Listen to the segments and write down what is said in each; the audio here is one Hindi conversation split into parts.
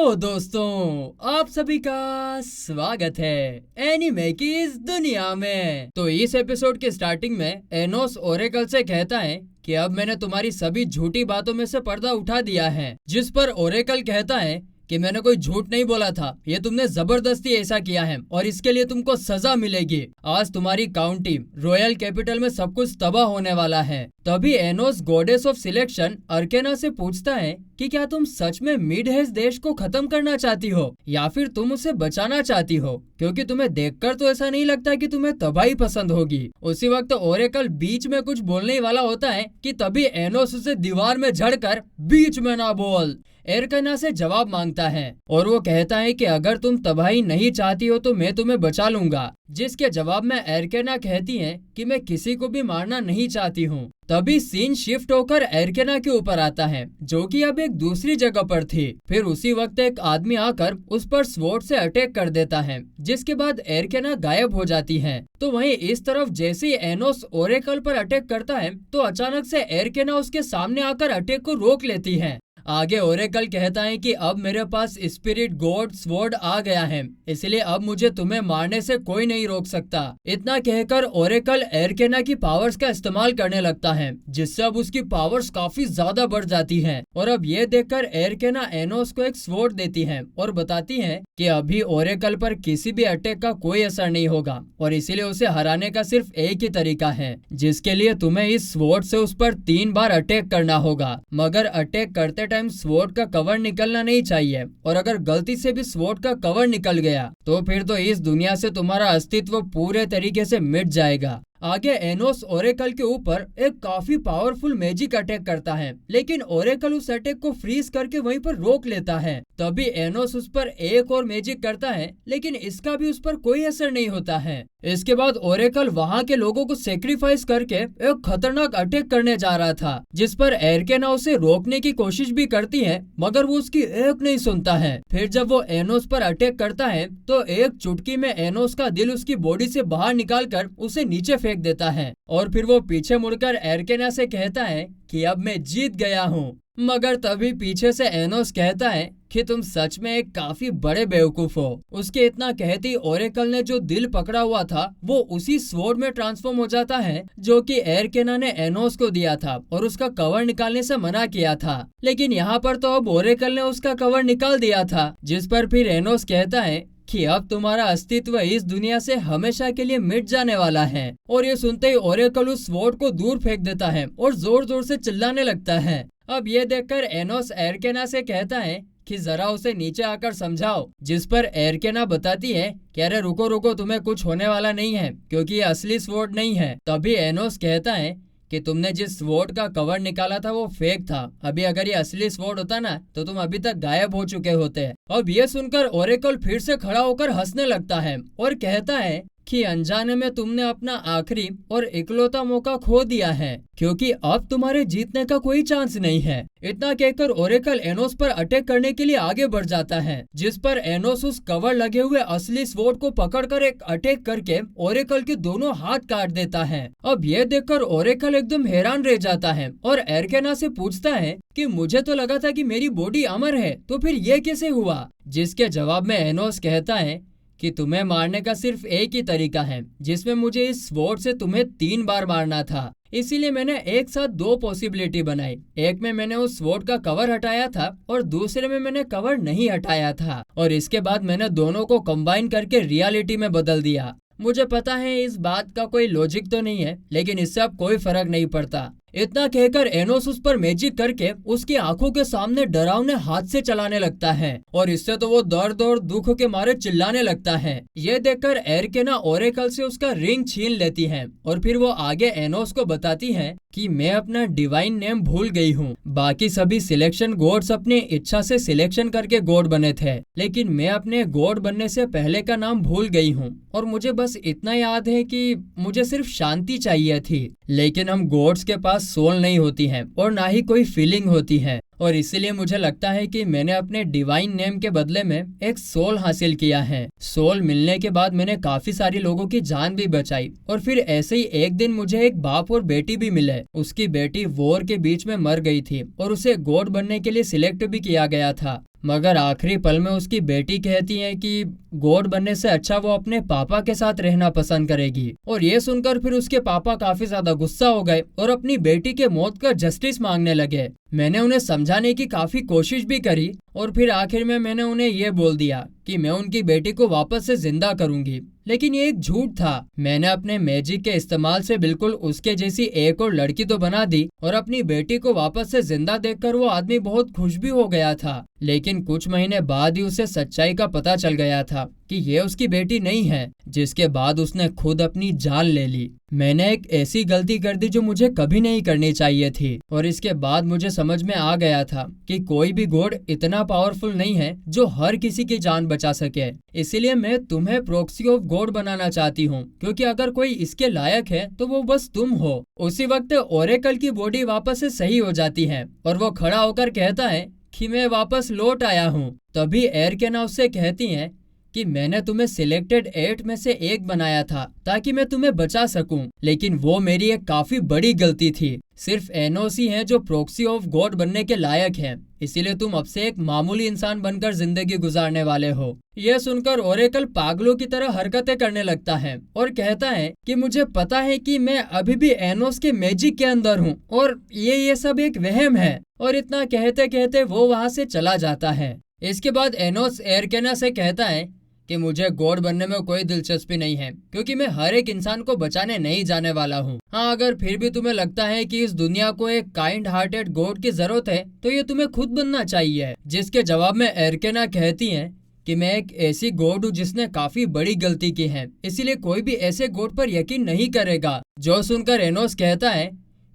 तो दोस्तों आप सभी का स्वागत है एनीमे की इस दुनिया में। तो इस एपिसोड के स्टार्टिंग में एनोस ओरेकल से कहता है कि अब मैंने तुम्हारी सभी झूठी बातों में से पर्दा उठा दिया है, जिस पर ओरेकल कहता है कि मैंने कोई झूठ नहीं बोला था, ये तुमने जबरदस्ती ऐसा किया है और इसके लिए तुमको सजा मिलेगी। आज तुम्हारी काउंटी रॉयल कैपिटल में सब कुछ तबाह होने वाला है। तभी एनोस गॉडेस ऑफ सिलेक्शन अर्केना से पूछता है कि क्या तुम सच में मिड हेज देश को खत्म करना चाहती हो या फिर तुम उसे बचाना चाहती हो, क्योंकि तुम्हें देखकर तो ऐसा नहीं लगता कि तुम्हें तबाही पसंद होगी। उसी वक्त ओरेकल बीच में कुछ बोलने ही वाला होता है कि तभी एनोस उसे दीवार में झड़कर बीच में ना बोल एरकना से जवाब मांगता है और वो कहता है कि अगर तुम तबाही नहीं चाहती हो तो मैं तुम्हें बचा लूंगा, जिसके जवाब में एरकना कहती है कि मैं किसी को भी मारना नहीं चाहती हूँ। तभी सीन शिफ्ट होकर एरकना के ऊपर आता है, जो कि अब एक दूसरी जगह पर थी। फिर उसी वक्त एक आदमी आकर उस पर स्वॉर्ड से अटैक कर देता है, जिसके बाद एरकना गायब हो जाती है। तो वहीं इस तरफ जैसे ही एनोस ओरेकल पर अटैक करता है तो अचानक से एरकना उसके सामने आकर अटैक को रोक लेती है। आगे ओरेकल कहता है कि अब मेरे पास स्पिरिट गॉड स्वॉर्ड आ गया है, इसलिए अब मुझे तुम्हें मारने से कोई नहीं रोक सकता। इतना कहकर ओरेकल एरकेना की पावर्स का इस्तेमाल करने लगता है, जिससे अब उसकी पावर्स काफी ज्यादा बढ़ जाती हैं। और अब ये देखकर एरकेना एनोस को एक स्वॉर्ड देती है और बताती है कि अभी ओरेकल पर किसी भी अटैक का कोई असर नहीं होगा और इसीलिए उसे हराने का सिर्फ एक ही तरीका है, जिसके लिए तुम्हें इस स्वॉर्ड से उस पर 3 बार अटैक करना होगा। मगर अटैक करते स्वॉर्ड का कवर निकलना नहीं चाहिए, और अगर गलती से भी स्वॉर्ड का कवर निकल गया तो फिर तो इस दुनिया से तुम्हारा अस्तित्व पूरे तरीके से मिट जाएगा। आगे एनोस ओरेकल के ऊपर एक काफी पावरफुल मैजिक अटैक करता है, लेकिन ओरेकल उस अटैक को फ्रीज करके वहीं पर रोक लेता है। तभी एनोस उस पर एक और मैजिक करता है, लेकिन इसका भी उस पर कोई असर नहीं होता है। इसके बाद ओरेकल वहाँ के लोगों को सेक्रीफाइस करके एक खतरनाक अटैक करने जा रहा था, जिस पर एरकेना उसे रोकने की कोशिश भी करती है, मगर वो उसकी एक नहीं सुनता है। फिर जब वो एनोस पर अटैक करता है तो एक चुटकी में एनोस का दिल उसकी बॉडी से बाहर निकालकर उसे नीचे फेंक देता है और फिर वो पीछे मुड़कर एरकेना से कहता है कि अब मैं जीत गया हूँ। मगर तभी पीछे से एनोस कहता है कि तुम सच में एक काफी बड़े बेवकूफ हो। उसके इतना कहती ओरेकल ने जो दिल पकड़ा हुआ था वो उसी स्वॉर्ड में ट्रांसफॉर्म हो जाता है, जो कि एरकेना ने एनोस को दिया था और उसका कवर निकालने से मना किया था। लेकिन यहाँ पर तो अब ओरेकल ने उसका कवर निकाल दिया था, जिस पर फिर एनोस कहता है कि अब तुम्हारा अस्तित्व इस दुनिया से हमेशा के लिए मिट जाने वाला है। और ये सुनते ही ओरेकल उस स्वॉर्ड को दूर फेंक देता है और जोर जोर से चिल्लाने लगता है। अब ये देखकर एनोस एरकेना से कहता है कि जरा उसे नीचे आकर समझाओ, जिस पर एरकेना बताती है कि अरे रुको रुको, तुम्हें कुछ होने वाला नहीं है, क्योंकि ये असली स्वॉर्ड नहीं है। तभी एनोस कहता है कि तुमने जिस स्वॉर्ड का कवर निकाला था वो फेक था, अभी अगर ये असली स्वॉर्ड होता ना तो तुम अभी तक गायब हो चुके होते। अब ये सुनकर ओरेकल फिर से खड़ा होकर हंसने लगता है और कहता है कि अनजाने में तुमने अपना आखिरी और इकलौता मौका खो दिया है, क्योंकि अब तुम्हारे जीतने का कोई चांस नहीं है। इतना कहकर ओरेकल एनोस पर अटैक करने के लिए आगे बढ़ जाता है, जिस पर एनोस उस कवर लगे हुए असली स्वॉर्ड को पकड़कर एक अटैक करके ओरेकल के दोनों हाथ काट देता है। अब ये देखकर ओरेकल एकदम हैरान रह जाता है और एरकेना से पूछता है कि मुझे तो लगा था कि मेरी बॉडी अमर है, तो फिर ये कैसे हुआ? जिसके जवाब में एनोस कहता है कि तुम्हें मारने का सिर्फ एक ही तरीका है, जिसमें मुझे इस स्वॉर्ड से तुम्हें 3 बार मारना था। इसीलिए मैंने एक साथ 2 पॉसिबिलिटी बनाई। एक में मैंने उस स्वॉर्ड का कवर हटाया था और दूसरे में मैंने कवर नहीं हटाया था, और इसके बाद मैंने दोनों को कंबाइन करके रियलिटी में बदल दिया। मुझे पता है इस बात का कोई लॉजिक तो नहीं है, लेकिन इससे अब कोई फर्क नहीं पड़ता। इतना कहकर एनोस उस पर मैजिक करके उसकी आंखों के सामने डरावने हाथ से चलाने लगता है और इससे तो वो दर्द और दुख के मारे चिल्लाने लगता है। ये देखकर एरकेना ओरेकल से उसका रिंग छीन लेती है और फिर वो आगे एनोस को बताती है कि मैं अपना डिवाइन नेम भूल गई हूँ। बाकी सभी सिलेक्शन गॉड्स अपनी इच्छा से सिलेक्शन करके गॉड बने थे, लेकिन मैं अपने गॉड बनने से पहले का नाम भूल गई हूँ और मुझे बस इतना याद है कि मुझे सिर्फ शांति चाहिए थी। लेकिन हम गॉड्स के पास सोल नहीं होती है और ना ही कोई फीलिंग होती है, और इसीलिए मुझे लगता है कि मैंने अपने डिवाइन नेम के बदले में एक सोल हासिल किया है। सोल मिलने के बाद मैंने काफी सारी लोगों की जान भी बचाई और फिर ऐसे ही एक दिन मुझे एक बाप और बेटी भी मिले। उसकी बेटी वॉर के बीच में मर गई थी और उसे गॉड बनने के लिए सिलेक्ट भी किया गया था, मगर आखिरी पल में उसकी बेटी कहती है कि गॉड बनने से अच्छा वो अपने पापा के साथ रहना पसंद करेगी। और ये सुनकर फिर उसके पापा काफी ज्यादा गुस्सा हो गए और अपनी बेटी के मौत का जस्टिस मांगने लगे। मैंने उन्हें समझाने की काफी कोशिश भी करी और फिर आखिर में मैंने उन्हें ये बोल दिया कि मैं उनकी बेटी को वापस से जिंदा करूंगी, लेकिन ये एक झूठ था। मैंने अपने मैजिक के इस्तेमाल से बिल्कुल उसके जैसी एक और लड़की तो बना दी और अपनी बेटी को वापस से जिंदा देखकर वो आदमी बहुत खुश भी हो गया था। लेकिन कुछ महीने बाद ही उसे सच्चाई का पता चल गया था कि ये उसकी बेटी नहीं है, जिसके बाद उसने खुद अपनी जान ले ली। मैंने एक ऐसी गलती कर दी जो मुझे कभी नहीं करनी चाहिए थी और इसके बाद मुझे समझ में आ गया था कि कोई भी गॉड इतना पावरफुल नहीं है जो हर किसी की जान बचा सके। इसीलिए मैं तुम्हें प्रॉक्सी ऑफ गॉड बनाना चाहती हूँ, क्योंकि अगर कोई इसके लायक है तो वो बस तुम हो। उसी वक्त ओरेकल की बॉडी वापस से सही हो जाती है और वो खड़ा होकर कहता है कि मैं वापस लौट आया हूँ। तभी एरकेना उससे कहती हैं कि मैंने तुम्हें सिलेक्टेड 8 में से एक बनाया था ताकि मैं तुम्हें बचा सकूं, लेकिन वो मेरी एक काफी बड़ी गलती थी। सिर्फ एनोस ही हैं जो प्रॉक्सी ऑफ गॉड बनने के लायक हैं, इसीलिए तुम अब से एक मामूली इंसान बनकर जिंदगी गुजारने वाले हो। यह सुनकर ओरेकल पागलों की तरह हरकतें करने लगता है और कहता है कि मुझे पता है कि मैं अभी भी एनोस के मैजिक के अंदर हूँ और ये सब एक वहम है। और इतना कहते कहते वो वहाँ से चला जाता है। इसके बाद एनोस एरकेना से कहता है कि मुझे गॉड बनने में कोई दिलचस्पी नहीं है, क्योंकि मैं हर एक इंसान को बचाने नहीं जाने वाला हूँ। हाँ, अगर फिर भी तुम्हें लगता है कि इस दुनिया को एक काइंड हार्टेड गॉड की जरूरत है तो ये तुम्हें खुद बनना चाहिए। जिसके जवाब में एरकेना कहती है कि मैं एक ऐसी गॉड हूँ जिसने काफी बड़ी गलती की है, इसीलिए कोई भी ऐसे गॉड पर यकीन नहीं करेगा। जो सुनकर एनोस कहता है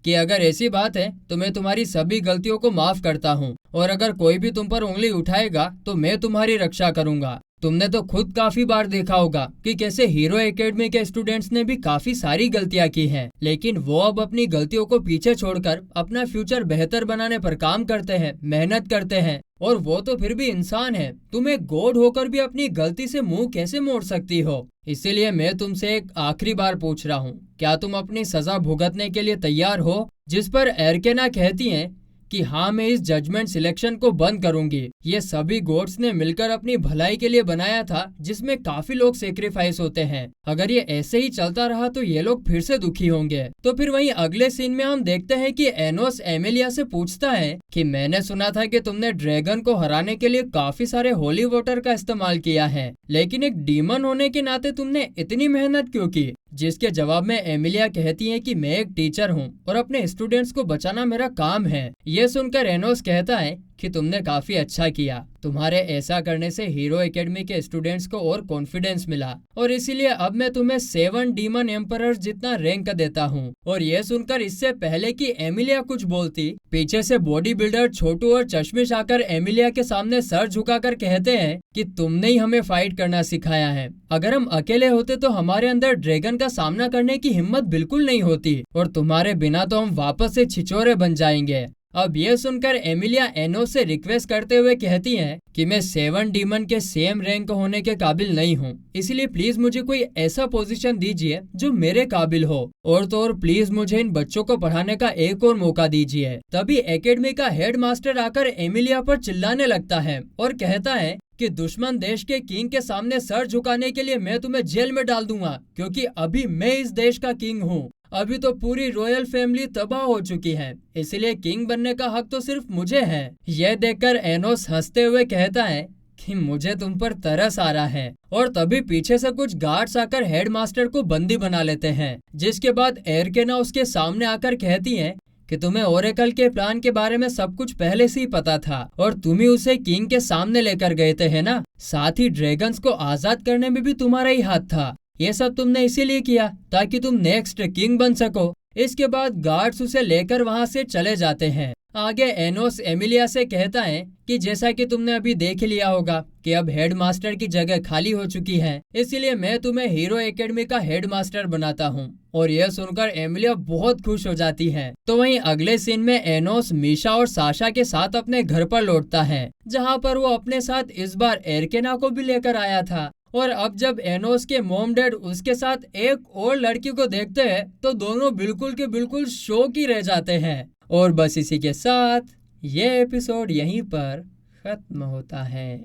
कि अगर ऐसी बात है तो मैं तुम्हारी सभी गलतियों को माफ करता हूँ और अगर कोई भी तुम पर उंगली उठाएगा तो मैं तुम्हारी रक्षा करूंगा। तुमने तो खुद काफी बार देखा होगा कि कैसे हीरो एकेडमी के स्टूडेंट्स ने भी काफी सारी गलतियां की हैं, लेकिन वो अब अपनी गलतियों को पीछे छोड़कर अपना फ्यूचर बेहतर बनाने पर काम करते हैं, मेहनत करते हैं। और वो तो फिर भी इंसान है, तुम एक गॉड होकर भी अपनी गलती से मुंह कैसे मोड़ सकती हो? इसीलिए मैं तुमसे एक आखिरी बार पूछ रहा हूँ, क्या तुम अपनी सजा भुगतने के लिए तैयार हो? जिस पर एरकेना कहती हैं कि हाँ, मैं इस जजमेंट सिलेक्शन को बंद करूंगी। ये सभी गॉड्स ने मिलकर अपनी भलाई के लिए बनाया था, जिसमें काफी लोग सेक्रीफाइस होते हैं। अगर ये ऐसे ही चलता रहा तो ये लोग फिर से दुखी होंगे। तो फिर वहीं अगले सीन में हम देखते हैं कि एनोस एमिलिया से पूछता है कि मैंने सुना था कि तुमने ड्रैगन को हराने के लिए काफी सारे होली वाटर का इस्तेमाल किया है, लेकिन एक डीमन होने के नाते तुमने इतनी मेहनत क्यों की? जिसके जवाब में एमिलिया कहती है कि मैं एक टीचर हूँ और अपने स्टूडेंट्स को बचाना मेरा काम है। ये सुनकर एनोस कहता है कि तुमने काफी अच्छा किया, तुम्हारे ऐसा करने से हीरो एकेडमी के स्टूडेंट्स को और कॉन्फिडेंस मिला और इसीलिए अब मैं तुम्हें 7 डीमन एम्परर जितना रैंक देता हूँ। और ये सुनकर इससे पहले कि एमिलिया कुछ बोलती, पीछे से बॉडी बिल्डर छोटू और चश्मिश आकर एमिलिया के सामने सर झुकाकर कहते हैं कि तुमने ही हमें फाइट करना सिखाया है। अगर हम अकेले होते तो हमारे अंदर ड्रैगन का सामना करने की हिम्मत बिल्कुल नहीं होती और तुम्हारे बिना तो हम वापस से छिछोरे बन जाएंगे। अब ये सुनकर एमिलिया एनोस से रिक्वेस्ट करते हुए कहती हैं कि मैं 7 डीमन के सेम रैंक होने के काबिल नहीं हूँ, इसलिए प्लीज मुझे कोई ऐसा पोजीशन दीजिए जो मेरे काबिल हो, और तो और प्लीज मुझे इन बच्चों को पढ़ाने का एक और मौका दीजिए। तभी एकेडमी का हेड मास्टर आकर एमिलिया पर चिल्लाने लगता है और कहता है कि दुश्मन देश के किंग के सामने सर झुकाने के लिए मैं तुम्हें जेल में डाल दूंगा, क्योंकि अभी मैं इस देश का किंग हूँ। अभी तो पूरी रॉयल फैमिली तबाह हो चुकी है, इसलिए किंग बनने का हक तो सिर्फ मुझे है। यह देखकर एनोस हंसते हुए कहता है कि मुझे तुम पर तरस आ रहा है। और तभी पीछे से कुछ गार्ड्स आकर हेडमास्टर को बंदी बना लेते हैं, जिसके बाद एरकेना उसके सामने आकर कहती है कि तुम्हें ओरेकल के प्लान के बारे में सब कुछ पहले से ही पता था और तुम ही उसे किंग के सामने लेकर गए थे, है ना? साथ ही ड्रैगन्स को आजाद करने में भी तुम्हारा ही हाथ था। ये सब तुमने इसीलिए किया ताकि तुम नेक्स्ट किंग बन सको। इसके बाद गार्ड्स उसे लेकर वहाँ से चले जाते हैं आगे एनोस एमिलिया से कहता है कि जैसा कि तुमने अभी देख लिया होगा कि अब हेडमास्टर की जगह खाली हो चुकी है, इसलिए मैं तुम्हें हीरो एकेडमी का हेडमास्टर बनाता हूँ। और यह सुनकर एमिलिया बहुत खुश हो जाती है। तो वहीं अगले सीन में एनोस मीशा और साशा के साथ अपने घर पर लौटता है, जहाँ पर वो अपने साथ इस बार एरकेना को भी लेकर आया था। और अब जब एनोस के मॉम डैड उसके साथ एक और लड़की को देखते हैं तो दोनों बिल्कुल के बिल्कुल शॉक ही रह जाते हैं। और बस इसी के साथ ये एपिसोड यहीं पर खत्म होता है।